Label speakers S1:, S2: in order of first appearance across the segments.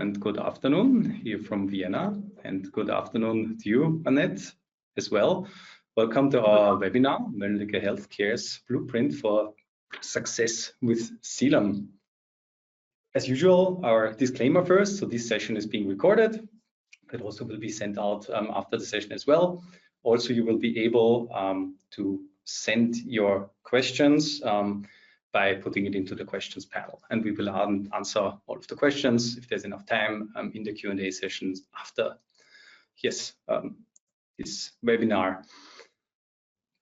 S1: and good afternoon here from Vienna, and good afternoon to you, Annette, as well. Welcome to our webinar, Mölnlycke Health Care's Blueprint for Success with CELUM. As usual, our disclaimer first. So this session is being recorded. It also will be sent out after the session as well. Also, you will be able to send your questions by putting it into the questions panel, and we will answer all of the questions if there's enough time in the Q&A sessions after this webinar.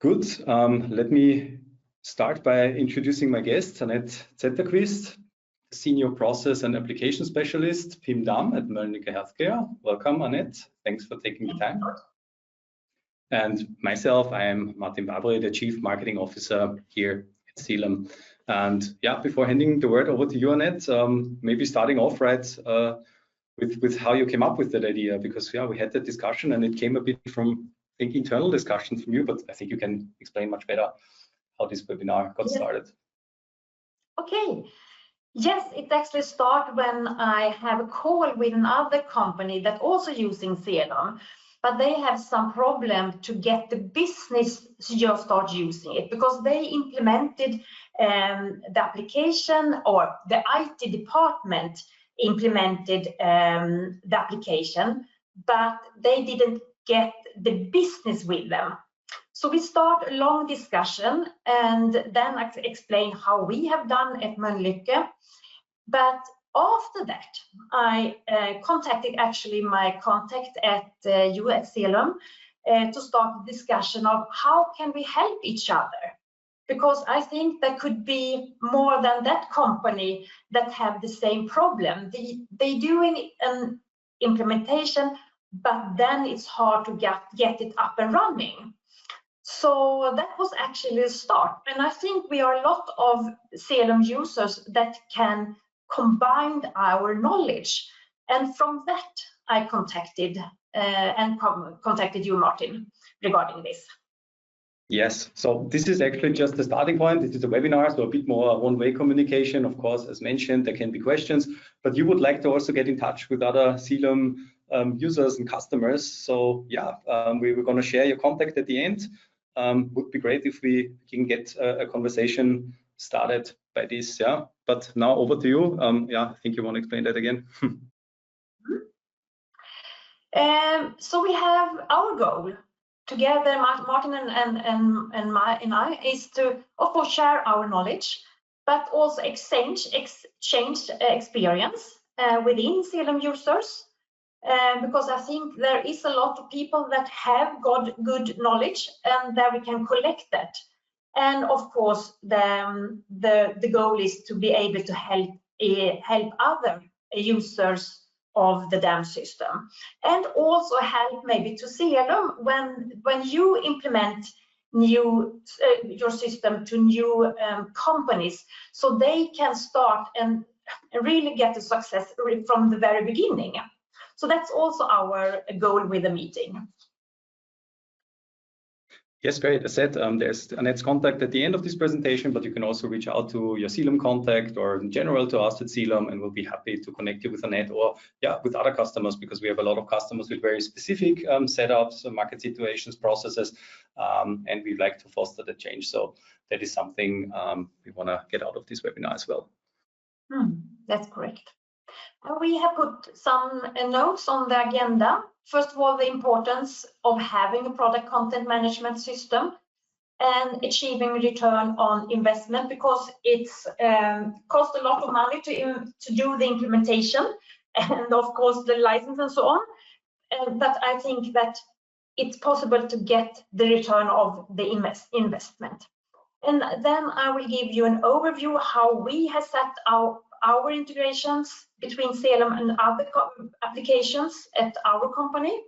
S1: Good. Let me start by introducing my guest, Anette Zetterquist, Senior Process and Application Specialist, PIM DAM at Mölnlycke Health Care. Welcome, Annette. Thanks for taking the time. And myself, I am Martin Babri, the Chief Marketing Officer here at CELUM. And yeah, before handing the word over to you, Annette, maybe starting off with how you came up with that idea, because yeah, we had that discussion and it came a bit from, I think, internal discussions from you, but I think you can explain much better how this webinar got started.
S2: Okay. Yes, it actually started when I have a call with another company that also using CELUM, but they have some problem to get the business to just start using it, because they implemented the application, or the IT department implemented the application, but they didn't get the business with them. So we start a long discussion, and then I explain how we have done at Mölnlycke. But after that, I contacted actually my contact at you at CELUM to start a discussion of how can we help each other, because I think there could be more than that company that have the same problem. They doing an implementation, but then it's hard to get it up and running. So that was actually the start, and I think we are a lot of CELUM users that can combine our knowledge, and from that I contacted you, Martin, regarding this.
S1: Yes, so this is actually just the starting point. This is a webinar, so a bit more one-way communication. Of course, as mentioned, there can be questions, but you would like to also get in touch with other CELUM users and customers. So yeah, we were going to share your contact at the end. Would be great if we can get a conversation started by this. Yeah, but now over to you. Yeah, I think you want to explain that again.
S2: So we have our goal together, Martin and I, is to of course share our knowledge, but also exchange experience within CELUM users. Because I think there is a lot of people that have got good knowledge, and that we can collect that. And of course, the goal is to be able to help other users of the DAM system, and also help maybe to CELUM when you implement your system to new companies, so they can start and really get the success from the very beginning. So that's also our goal with the meeting.
S1: Yes, great. As said, there's Annette's contact at the end of this presentation, but you can also reach out to your CELUM contact or in general to us at CELUM, and we'll be happy to connect you with Annette or yeah, with other customers, because we have a lot of customers with very specific setups, market situations, processes, and we'd like to foster the change. So that is something we want to get out of this webinar as well.
S2: That's correct. We have put some notes on the agenda. First of all, the importance of having a product content management system and achieving return on investment, because it's cost a lot of money to do the implementation and of course the license and so on. But I think that it's possible to get the return of the investment. And then I will give you an overview how we have set our integrations between CELUM and other applications at our company.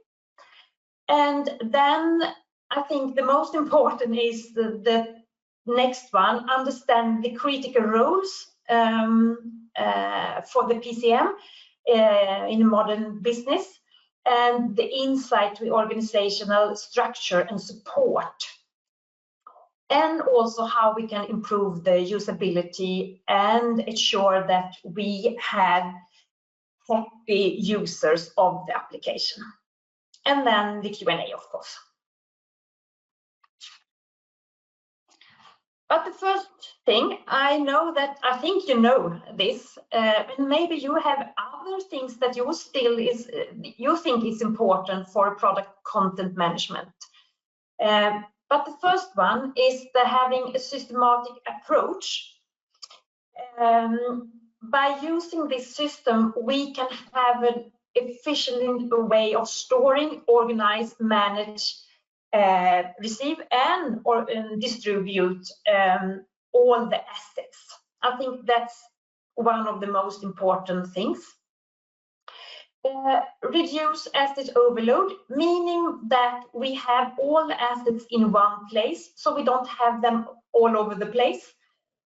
S2: And then I think the most important is the next one, understand the critical roles for the PCM in modern business, and the insight to organizational structure and support. And also how we can improve the usability and ensure that we have happy users of the application. And then the Q&A, of course. But the first thing, I know that I think you know this, and maybe you have other things that you think is important for product content management. But the first one is having a systematic approach. By using this system, we can have an efficient way of storing, organize, manage, receive and distribute all the assets. I think that's one of the most important things. Reduce asset overload, meaning that we have all the assets in one place, so we don't have them all over the place.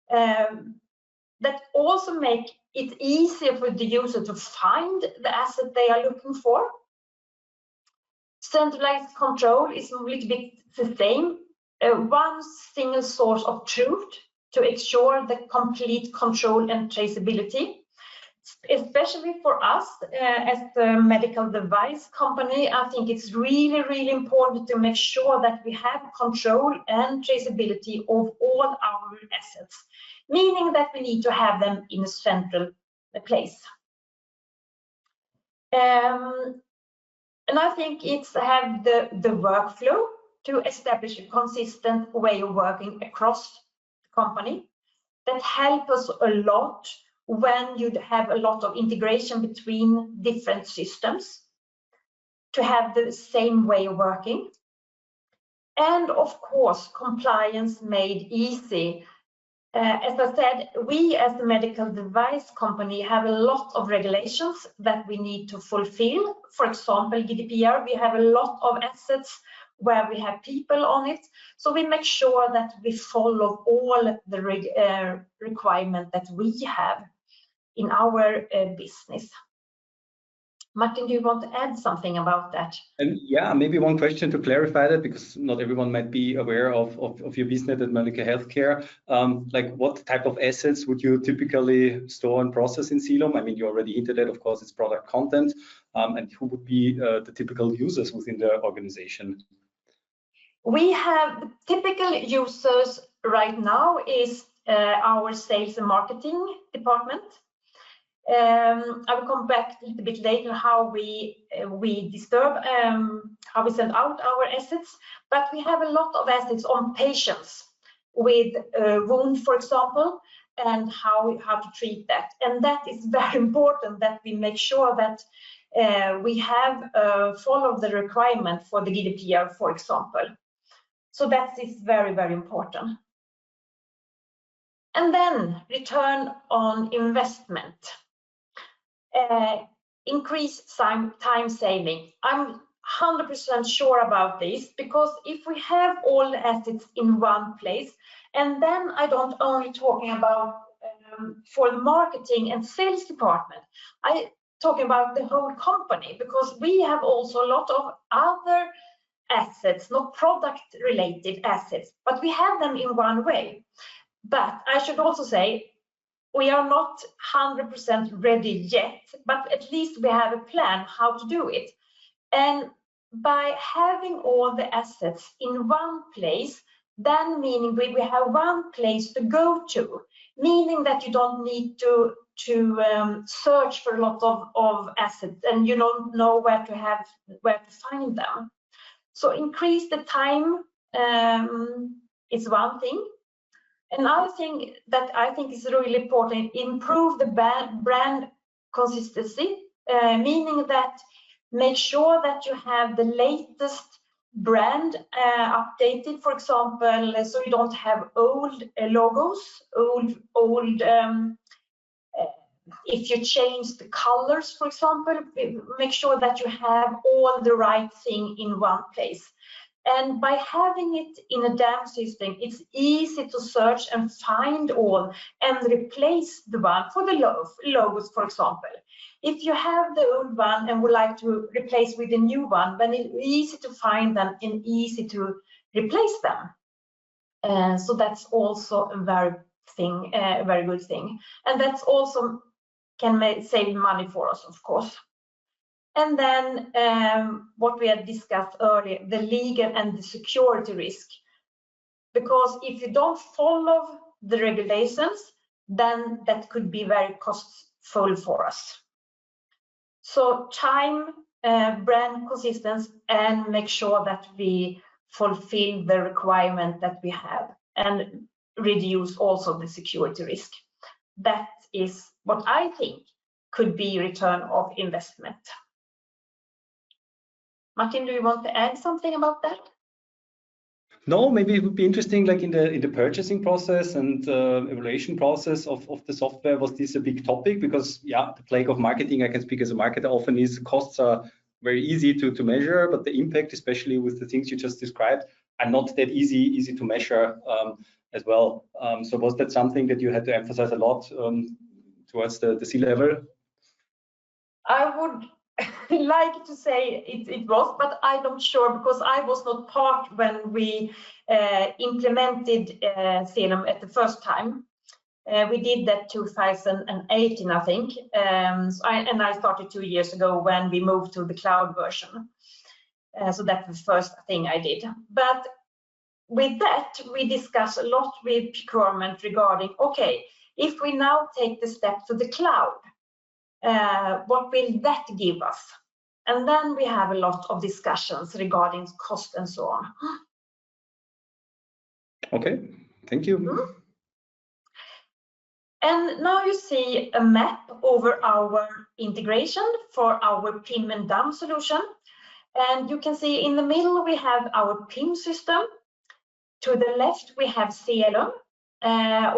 S2: That also make it easier for the user to find the asset they are looking for. Centralized control is a little bit the same. One single source of truth to ensure the complete control and traceability. Especially for us as the medical device company, I think it's really, really important to make sure that we have control and traceability of all our assets, meaning that we need to have them in a central place. And I think it's have the workflow to establish a consistent way of working across the company that help us a lot when you have a lot of integration between different systems to have the same way of working. And of course, compliance made easy. As I said, we as a medical device company have a lot of regulations that we need to fulfill. For example, GDPR, we have a lot of assets where we have people on it. So we make sure that we follow all the requirements that we have in our business. Martin, do you want to add something about that?
S1: And yeah, maybe one question to clarify that, because not everyone might be aware of your business at Mölnlycke Health Care. Like, what type of assets would you typically store and process in CELUM? I mean, you already hinted at, of course, it's product content. And who would be the typical users within the organization?
S2: We have typical users right now is our sales and marketing department. I will come back a little bit later how we how we send out our assets, but we have a lot of assets on patients with wound, for example, and how to treat that. And that is very important that we make sure that we have followed the requirement for the GDPR, for example. So that is very, very important. And then return on investment. Increase time saving. I'm 100% sure about this, because if we have all the assets in one place, and then I don't only talking about for the marketing and sales department, I talking about the whole company, because we have also a lot of other assets, not product related assets, but we have them in one way. But I should also say, we are not 100% ready yet, but at least we have a plan how to do it. And by having all the assets in one place, then meaning we have one place to go to, meaning that you don't need to search for a lot of assets and you don't know where to find them. So increase the time is one thing. Another thing that I think is really important, improve the brand consistency, meaning that make sure that you have the latest brand updated, for example, so you don't have old logos, if you change the colors, for example, make sure that you have all the right thing in one place. And by having it in a DAM system, it's easy to search and find all and replace the one for the logos, for example. If you have the old one and would like to replace with a new one, then it's easy to find them and easy to replace them. So that's also a very good thing. And that's also save money for us, of course. And then what we had discussed earlier, the legal and the security risk. Because if you don't follow the regulations, then that could be very costful for us. So time, brand consistency, and make sure that we fulfill the requirement that we have and reduce also the security risk. That is what I think could be return of investment. Martin, do you want to add something about that?
S1: No, maybe it would be interesting, like in the purchasing process and evaluation process of the software, was this a big topic? Because yeah, the plague of marketing, I can speak as a marketer, often is costs are very easy to measure, but the impact, especially with the things you just described, are not that easy to measure as well. So was that something that you had to emphasize a lot towards the C-level?
S2: I would like to say it was, but I'm not sure because I was not part when we implemented CELUM at the first time. We did that 2018, I think, and I started 2 years ago when we moved to the cloud version. So that's the first thing I did. But with that, we discussed a lot with procurement regarding, okay, if we now take the step to the cloud, what will that give us? And then we have a lot of discussions regarding cost and so on.
S1: Okay, thank you.
S2: Mm-hmm. And now you see a map over our integration for our PIM and DAM solution. And you can see in the middle we have our PIM system. To the left we have CELUM.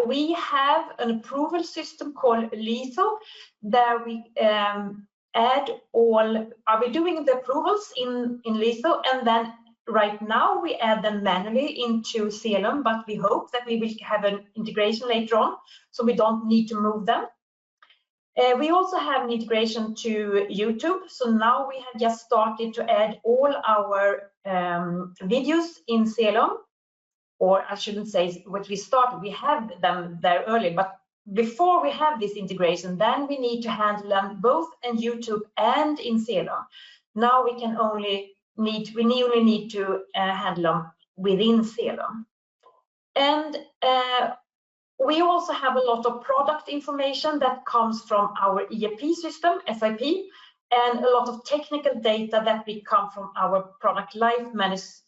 S2: We have an approval system called LISO. There we add all, are we doing the approvals in LISO, and then right now we add them manually into CELUM, but we hope that we will have an integration later on, so we don't need to move them. We also have an integration to YouTube, so now we have just started to add all our videos in CELUM, or I shouldn't say what we started, we have them there early, but before we have this integration, then we need to handle them both in YouTube and in CELUM. Now we only need to handle them within CELUM. And we also have a lot of product information that comes from our ERP system, SAP, and a lot of technical data that we come from our product life management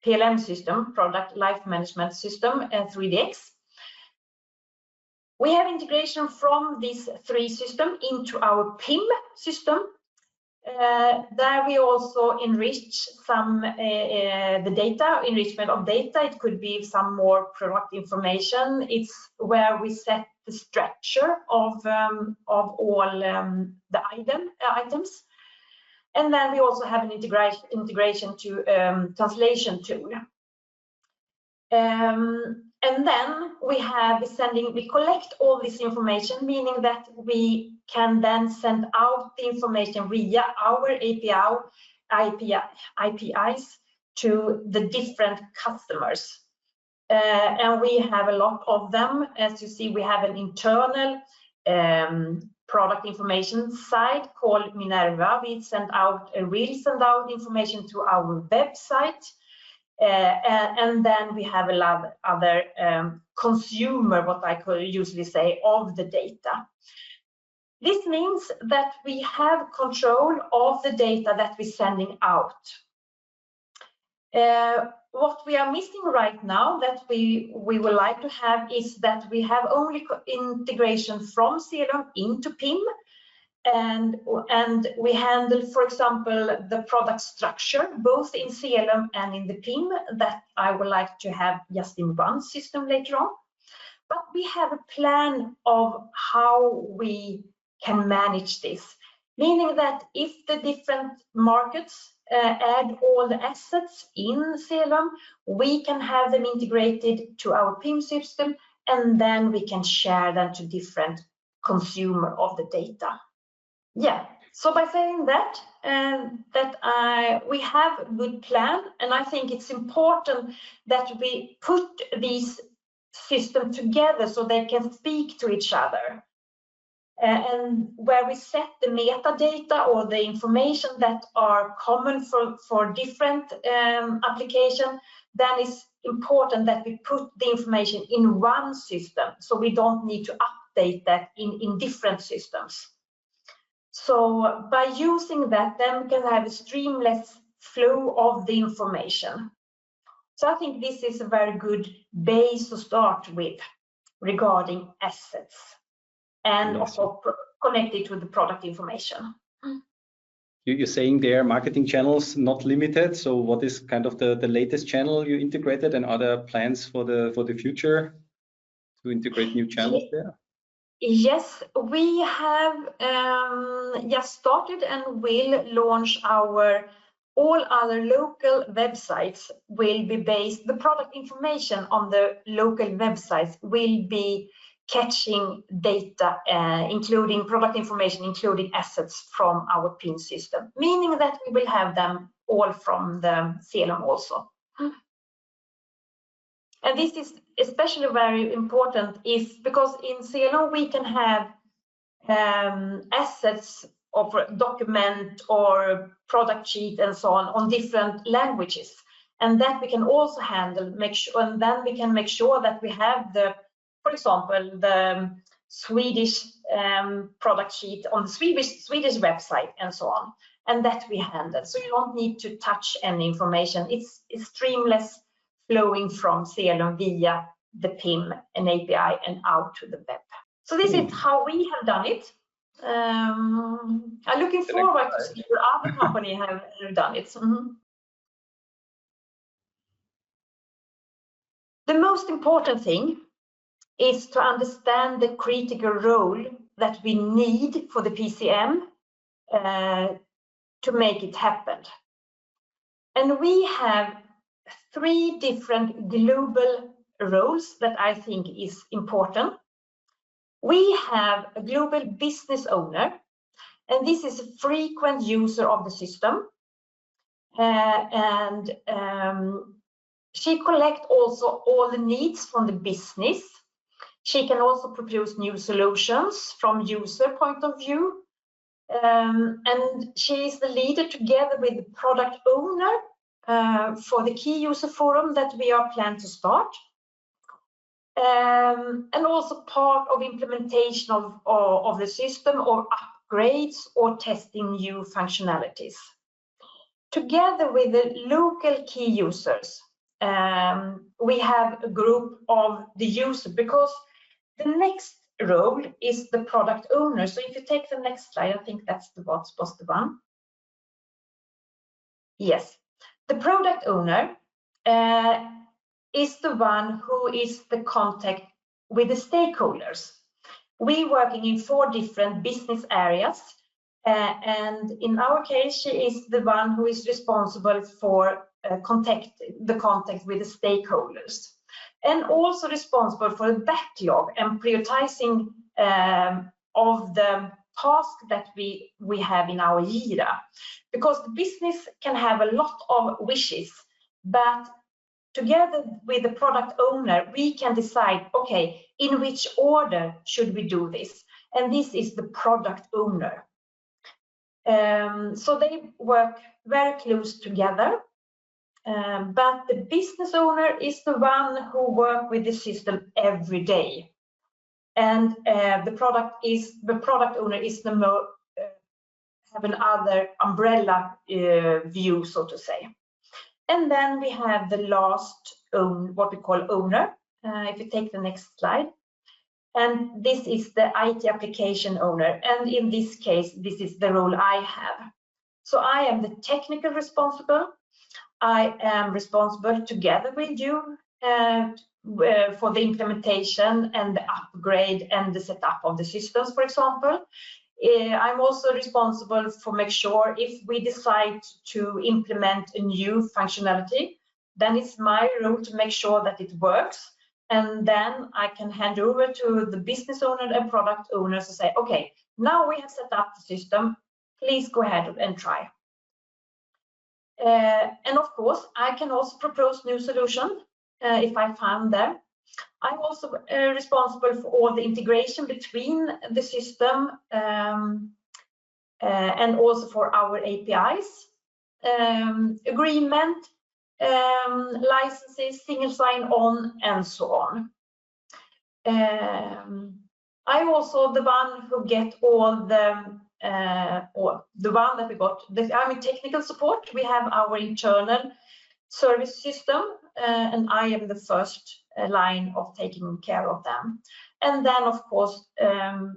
S2: PLM system, product life management system, 3DX. We have integration from these 3 systems into our PIM system. There we also enrich some the data, enrichment of data. It could be some more product information. It's where we set the structure of all the items. And then we also have an integration to translation tool. And then we collect all this information, meaning that we can then send out the information via our APIs to the different customers. And we have a lot of them. As you see, we have an internal product information site called Minerva. We will send out information to our website. And then we have a lot of other consumer, what I could usually say, of the data. This means that we have control of the data that we're sending out. What we are missing right now that we would like to have is that we have only integration from CELUM into PIM, and we handle, for example, the product structure both in CELUM and in the PIM that I would like to have just in one system later on. But we have a plan of how we can manage this, meaning that if the different markets add all the assets in CELUM, we can have them integrated to our PIM system, and then we can share them to different consumer of the data. Yeah, so by saying that, we have a good plan, and I think it's important that we put these systems together so they can speak to each other. and where we set the metadata or the information that are common for different application, then it's important that we put the information in one system, so we don't need to update that in different systems. So by using that, then we can have a streamless flow of the information. So I think this is a very good base to start with regarding assets, and of course connected to the product information.
S1: You're saying there marketing channels not limited. So what is kind of the latest channel you integrated, and other plans for the future to integrate new channels there?
S2: Yes, we have just started and will launch our all other local websites will be based, the product information on the local websites will be catching data, including product information, including assets from our PIN system, meaning that we will have them all from the CELUM also. And this is especially very important because in CELUM we can have assets of document or product sheet and so on different languages, and that we can also handle, and then we can make sure that we have the, for example, the Swedish product sheet on the Swedish website and so on, and that we handle. So you don't need to touch any information. It's streamless flowing from CELUM via the PIM and API and out to the web. So this is how we have done it. I'm looking forward to see how other companies have done it. The most important thing is to understand the critical role that we need for the PCM to make it happen. And we have 3 different global roles that I think is important. We have a global business owner, and this is a frequent user of the system. She collects also all the needs from the business. She can also propose new solutions from user point of view. And she is the leader together with the product owner for the key user forum that we are planned to start. And also part of implementation of the system, or upgrades, or testing new functionalities. Together with the local key users, we have a group of the user, because the next role is the product owner. So if you take the next slide, I think that's the one. Yes, the product owner is the one who is the contact with the stakeholders. We working in 4 different business areas, and in our case, she is the one who is responsible for the contact with the stakeholders, and also responsible for the backlog and prioritizing of the task that we have in our Jira, because the business can have a lot of wishes, but together with the product owner, we can decide, okay, in which order should we do this? And this is the product owner. So they work very close together, but the business owner is the one who works with the system every day. And the product owner is the more, have another umbrella view, so to say. And then we have the last, what we call owner. If you take the next slide. And this is the IT application owner. And in this case, this is the role I have. So I am the technical responsible. I am responsible together with you for the implementation and the upgrade and the setup of the systems, for example. I'm also responsible for make sure if we decide to implement a new functionality, then it's my role to make sure that it works. And then I can hand over to the business owner and product owners to say, okay, now we have set up the system, please go ahead and try. And of course, I can also propose new solutions if I found them. I'm also responsible for all the integration between the system and also for our APIs, agreement, licenses, single sign-on, and so on. I'm also the one who get all the or the one that we got. I'm in technical support. We have our internal service system, and I am the first line of taking care of them. And then, of course,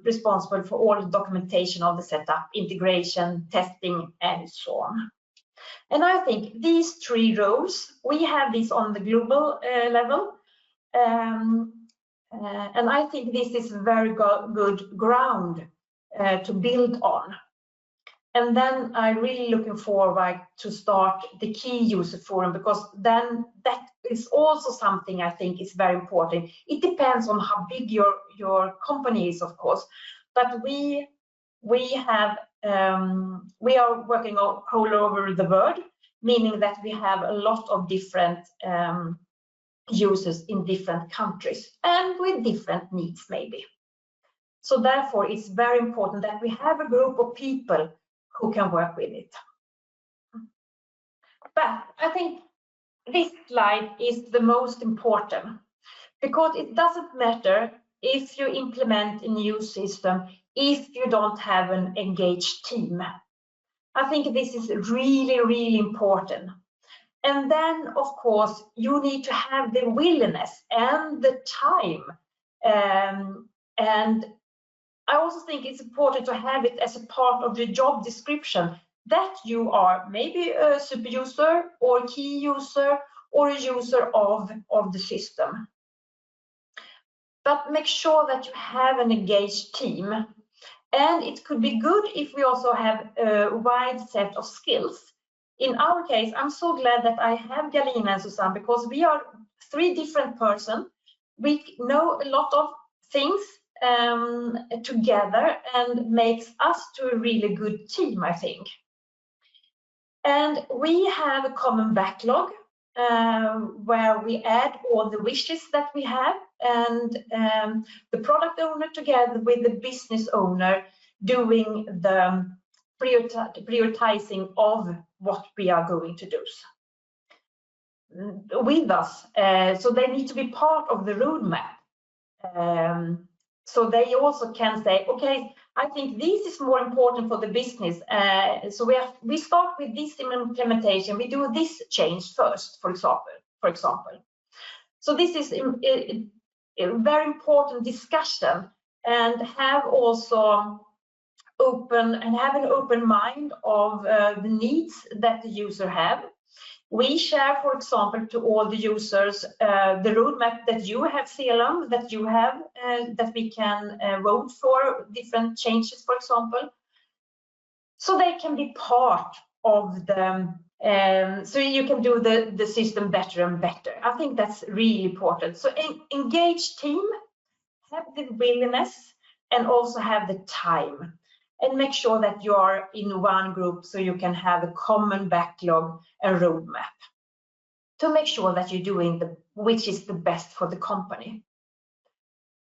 S2: responsible for all the documentation of the setup, integration, testing, and so on. And I think these three roles, we have this on the global level. And I think this is very good ground to build on. And then I'm really looking forward to start the key user forum, because then that is also something I think is very important. It depends on how big your company is, of course, but we are working all over the world, meaning that we have a lot of different users in different countries and with different needs maybe. So therefore it's very important that we have a group of people who can work with it. But I think this slide is the most important, because it doesn't matter if you implement a new system if you don't have an engaged team. I think this is really, really important. And then, of course, you need to have the willingness and the time. And I also think it's important to have it as a part of the job description, that you are maybe a super user or a key user or a user of the system. But make sure that you have an engaged team. And it could be good if we also have a wide set of skills. In our case, I'm so glad that I have Galina and Susanne, because we are three different persons. We know a lot of things together, and makes us to a really good team, I think. And we have a common backlog where we add all the wishes that we have, and the product owner together with the business owner doing the prioritizing of what we are going to do with us. So they need to be part of the roadmap. So they also can say, okay, I think this is more important for the business. So we start with this implementation. We do this change first, for example. So this is a very important discussion, and have also an open mind of the needs that the user have. We share, for example, to all the users the roadmap that you have, CELUM, that you have, that we can vote for different changes, for example, so they can be part of the, so you can do the system better and better. I think that's really important. So engage team, have the willingness, and also have the time. And make sure that you are in one group, so you can have a common backlog and roadmap to make sure that you're doing which is the best for the company.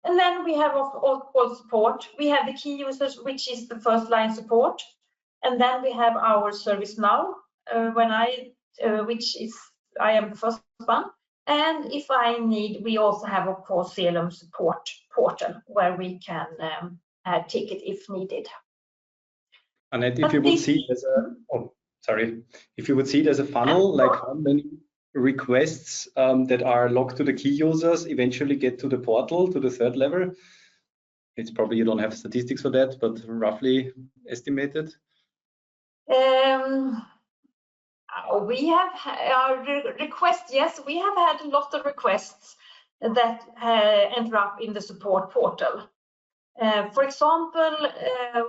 S2: And then we have all support. We have the key users, which is the first line support, and then we have our service now, which is I am the first one. And if I need, we also have, of course, CELUM support portal where we can add ticket if needed.
S1: Annette, if you would see it as if you would see it as a funnel, like how many requests that are logged to the key users eventually get to the portal, to the third level? It's probably, you don't have statistics for that, but roughly estimated.
S2: We have our requests. Yes, we have had a lot of requests that enter up in the support portal. For example,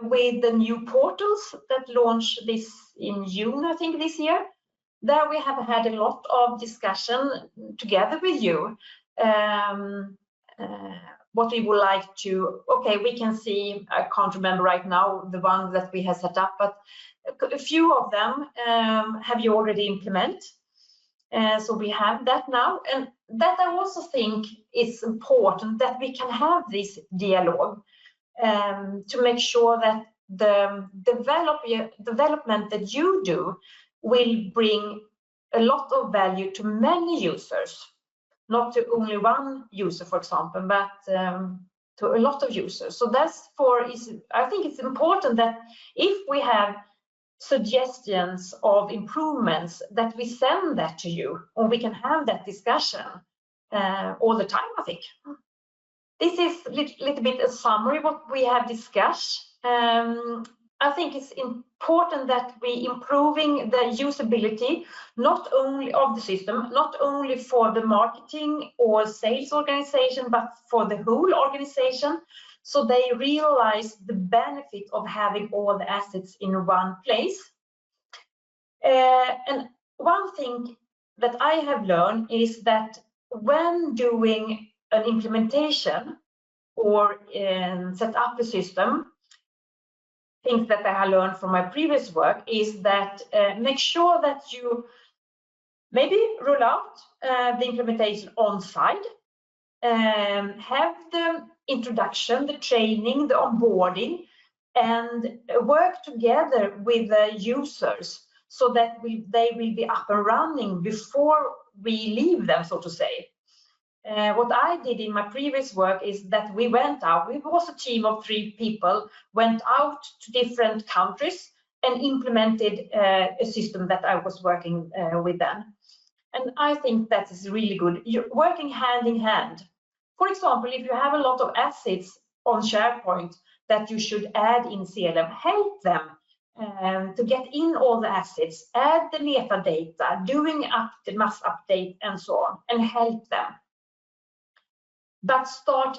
S2: with the new portals that launched this in June, I think this year, there we have had a lot of discussion together with you. What we would like to, okay, we can see, I can't remember right now the one that we have set up, but a few of them have you already implemented. So we have that now, and that I also think is important, that we can have this dialogue to make sure that the development that you do will bring a lot of value to many users, not to only one user, for example, but to a lot of users. So I think it's important that if we have suggestions of improvements, that we send that to you, or we can have that discussion all the time, I think. This is a little bit a summary what we have discussed. I think it's important that we improving the usability, not only of the system, not only for the marketing or sales organization, but for the whole organization, so they realize the benefit of having all the assets in one place. And one thing that I have learned is that when doing an implementation or set up a system, things that I have learned from my previous work is that make sure that you maybe roll out the implementation on site, have the introduction, the training, the onboarding, and work together with the users so that they will be up and running before we leave them, so to say. What I did in my previous work is that we went out, we was a team of 3 people, went out to different countries and implemented a system that I was working with then. And I think that is really good. You're working hand in hand. For example, if you have a lot of assets on SharePoint that you should add in CELUM, help them to get in all the assets, add the metadata, doing the mass update and so on, and help them. But start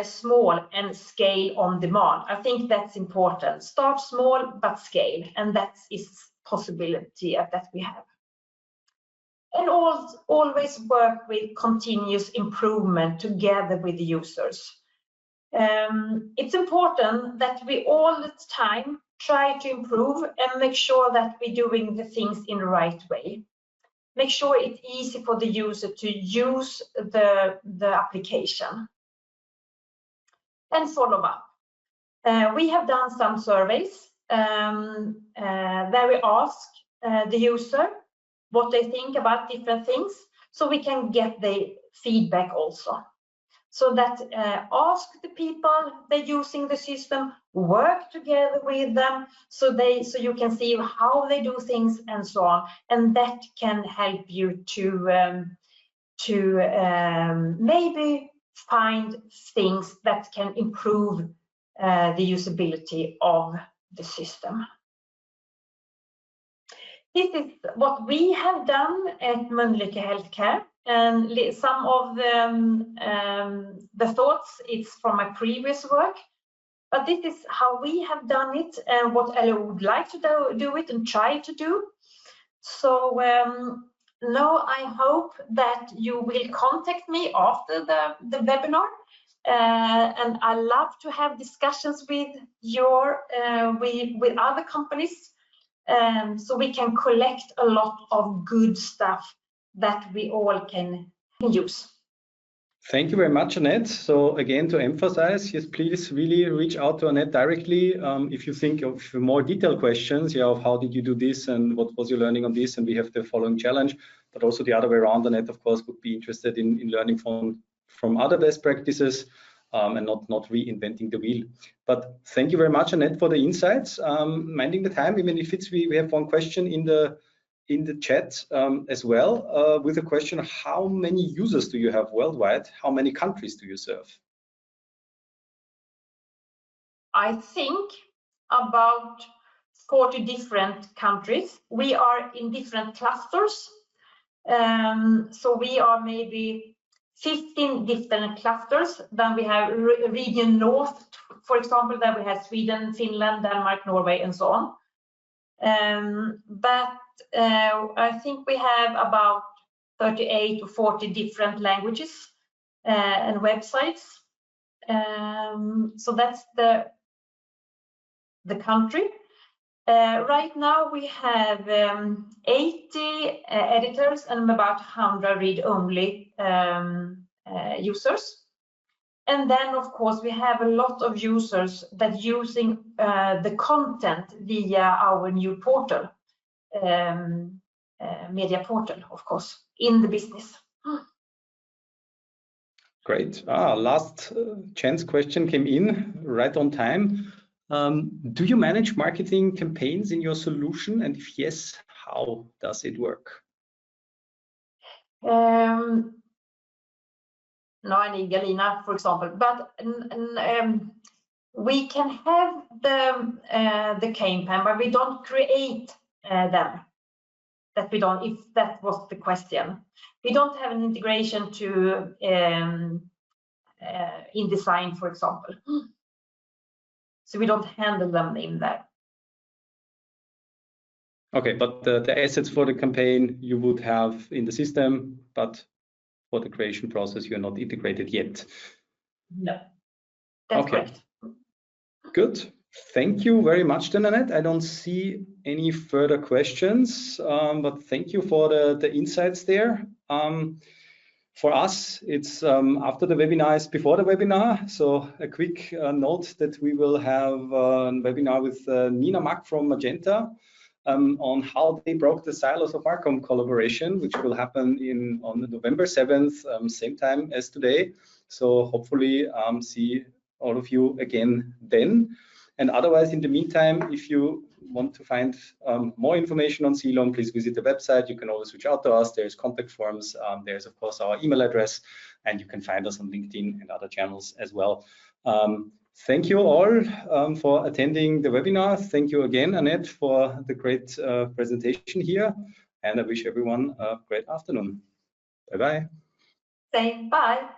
S2: small and scale on demand. I think that's important. Start small but scale, and that is possibility that we have. And always work with continuous improvement together with the users. It's important that we all the time try to improve and make sure that we're doing the things in the right way. Make sure it's easy for the user to use the application. And follow up. We have done some surveys where we ask the user what they think about different things, so we can get the feedback also. So that ask the people they're using the system, work together with them, so you can see how they do things and so on, and that can help you to maybe find things that can improve the usability of the system. This is what we have done at Mölnlycke Health Care, and some of the thoughts is from my previous work, but this is how we have done it and what I would like to do it and try to do. So now I hope that you will contact me after the webinar, and I love to have discussions with with other companies. So we can collect a lot of good stuff that we all can use.
S1: Thank you very much, Anette. So again, to emphasize, yes, please really reach out to Anette directly if you think of more detailed questions, of how did you do this and what was your learning on this, and we have the following challenge. But also the other way around, Anette, of course, would be interested in learning from other best practices and not reinventing the wheel. But thank you very much, Anette, for the insights. Minding the time, even if we have one question in the chat as well, with a question: how many users do you have worldwide? How many countries do you serve?
S2: I think about 40 different countries. We are in different clusters. So we are maybe 15 different clusters. Then we have region north, for example, then we have Sweden, Finland, Denmark, Norway, and so on. But I think we have about 38 or 40 different languages and websites. So that's the country. Right now we have 80 editors and about 100 read-only users. And then, of course, we have a lot of users that using the content via our new portal, media portal, of course, in the business.
S1: Great. Last chance question came in right on time. Do you manage marketing campaigns in your solution? And if yes, how does it work?
S2: No, I need Galina, for example, but we can have the campaign, but we don't create them. That we don't, if that was the question. We don't have an integration to InDesign, for example. So we don't handle them in there.
S1: Okay, but the assets for the campaign you would have in the system, but for the creation process, you're not integrated yet.
S2: No, that's correct.
S1: Good. Thank you very much, then, Anette. I don't see any further questions, but thank you for the insights there. For us, it's after the webinar is before the webinar. So a quick note that we will have a webinar with Nina Mack from Magenta on how they broke the silos of Marcom collaboration, which will happen on November 7th, same time as today. So hopefully see all of you again then. And otherwise, in the meantime, if you want to find more information on CELUM, please visit the website. You can always reach out to us. There's contact forms. There's, of course, our email address, and you can find us on LinkedIn and other channels as well. Thank you all for attending the webinar. Thank you again, Anette, for the great presentation here. And I wish everyone a great afternoon. Bye-bye.
S2: Say bye.